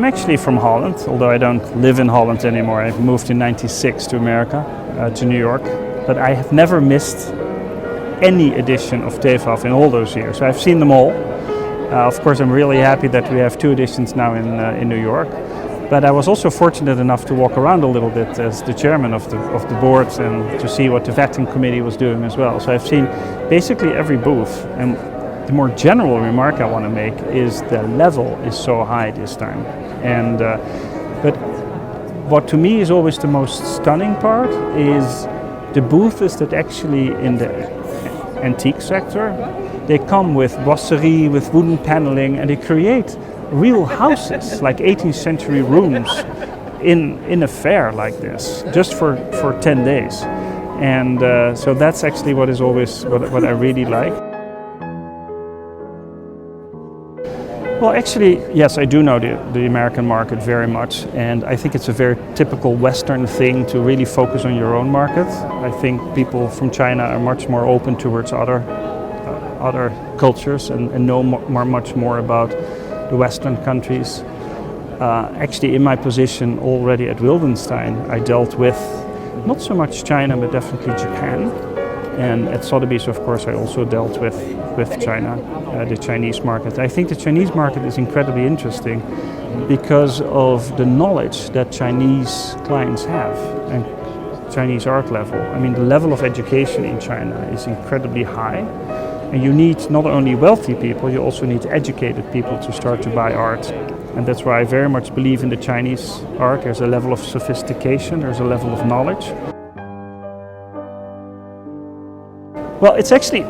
I'm actually from Holland, although I don't live in Holland anymore. I moved in '96 to America, to New York. But I have never missed any edition of TEFAF in all those years. So I've seen them all. Of course, I'm really happy that we have 2 editions now in New York. But I was also fortunate enough to walk around a little bit as the chairman of the board and to see what the vetting committee was doing as well. So I've seen basically every booth. And the more general remark I want to make is the level is so high this time. And but what to me is always the most stunning part is the booths that actually in the antique sector, they come with boisserie, with wooden paneling, and they create real houses, like 18th century rooms in a fair like this, just for 10 days. And so that's actually what is always what I really like. Well, actually, yes, I do know the American market very much, and I think it's a very typical Western thing to really focus on your own market. I think people from China are much more open towards other cultures and know much more about the Western countries. Actually, in my position already at Wildenstein, I dealt with not so much China, but definitely Japan. And at Sotheby's, of course, I also dealt with China, the Chinese market. I think the Chinese market is incredibly interesting because of the knowledge that Chinese clients have and Chinese art level. I mean, the level of education in China is incredibly high. And you need not only wealthy people, you also need educated people to start to buy art. And that's why I very much believe in the Chinese art. There's a level of sophistication, there's a level of knowledge. Well, it's actually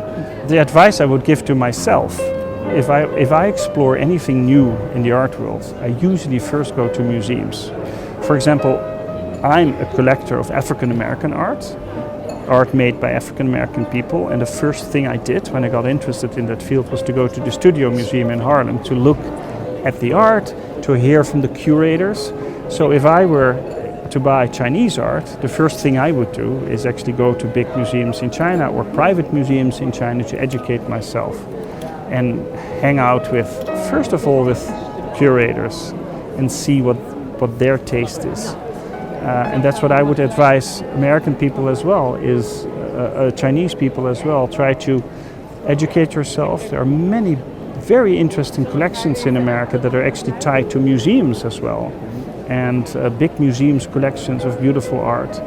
the advice I would give to myself. If I explore anything new in the art world, I usually first go to museums. For example, I'm a collector of African American art made by African American people, and the first thing I did when I got interested in that field was to go to the Studio Museum in Haarlem to look at the art, to hear from the curators. So if I were to buy Chinese art, the first thing I would do is actually go to big museums in China or private museums in China to educate myself and hang out with, first of all, with curators and see what their taste is. And that's what I would advise American people as well, is Chinese people as well. Try to educate yourself. There are many very interesting collections in America that are actually tied to museums as well. And big museums, collections of beautiful art.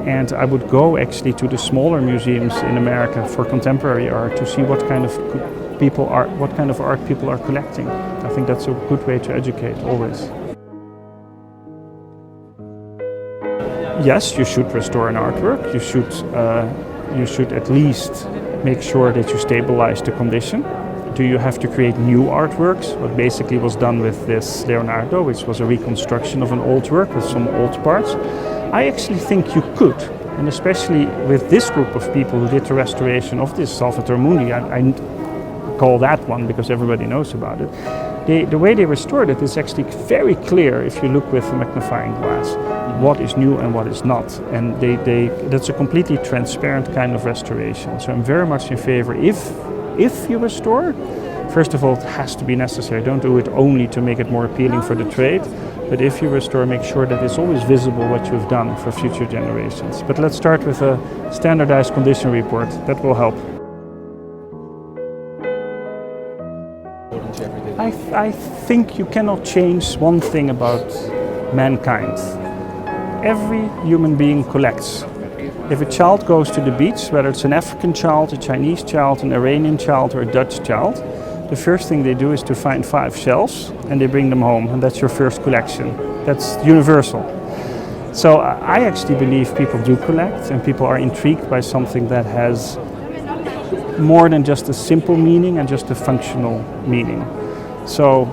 And I would go actually to the smaller museums in America for contemporary art to see what kind of art people are collecting. I think that's a good way to educate always. Yes, you should restore an artwork. You should at least make sure that you stabilize the condition. Do you have to create new artworks? What basically was done with this Leonardo, which was a reconstruction of an old work with some old parts. I actually think you could, and especially with this group of people who did the restoration of this Salvator Mundi, I call that one because everybody knows about it. The way they restored it is actually very clear if you look with a magnifying glass what is new and what is not, and that's a completely transparent kind of restoration. So I'm very much in favor. If you restore, first of all, it has to be necessary. Don't do it only to make it more appealing for the trade, but if you restore, make sure that it's always visible what you've done for future generations. But let's start with a standardized condition report. That will help. I think you cannot change one thing about mankind. Every human being collects. If a child goes to the beach, whether it's an African child, a Chinese child, an Iranian child, or a Dutch child, the first thing they do is to find 5 shells and they bring them home, and that's your first collection. That's universal. So I actually believe people do collect, and people are intrigued by something that has more than just a simple meaning and just a functional meaning. So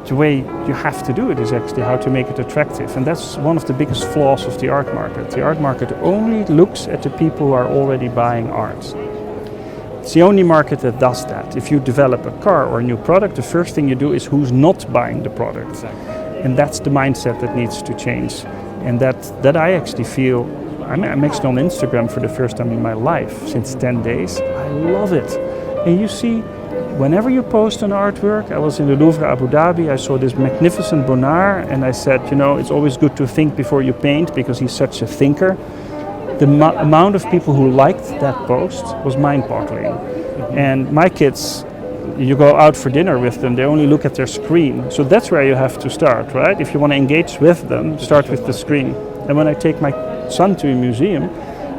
the way you have to do it is actually how to make it attractive, and that's one of the biggest flaws of the art market. The art market only looks at the people who are already buying art. It's the only market that does that. If you develop a car or a new product, the first thing you do is who's not buying the product. Exactly. And that's the mindset that needs to change. And that I actually feel, I'm actually on Instagram for the first time in my life, since 10 days. I love it. And you see whenever you post an artwork, I was in the Louvre, Abu Dhabi, I saw this magnificent Bonnard, and I said, you know, it's always good to think before you paint because he's such a thinker. The amount of people who liked that post was mind-boggling. And my kids, you go out for dinner with them, they only look at their screen. So that's where you have to start, right? If you want to engage with them, start with the screen. And when I take my son to a museum,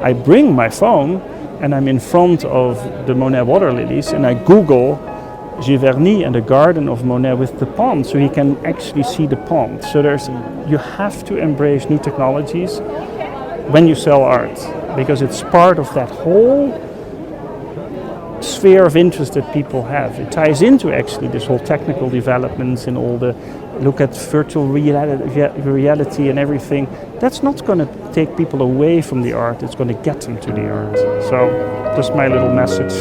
I bring my phone and I'm in front of the Monet water lilies and I Google Giverny and the garden of Monet with the pond, so he can actually see the pond. So you have to embrace new technologies when you sell art, because it's part of that whole sphere of interest that people have. It ties into actually this whole technical developments and all the look at virtual reality and everything. That's not going to take people away from the art, it's going to get them to the art. So just my little message.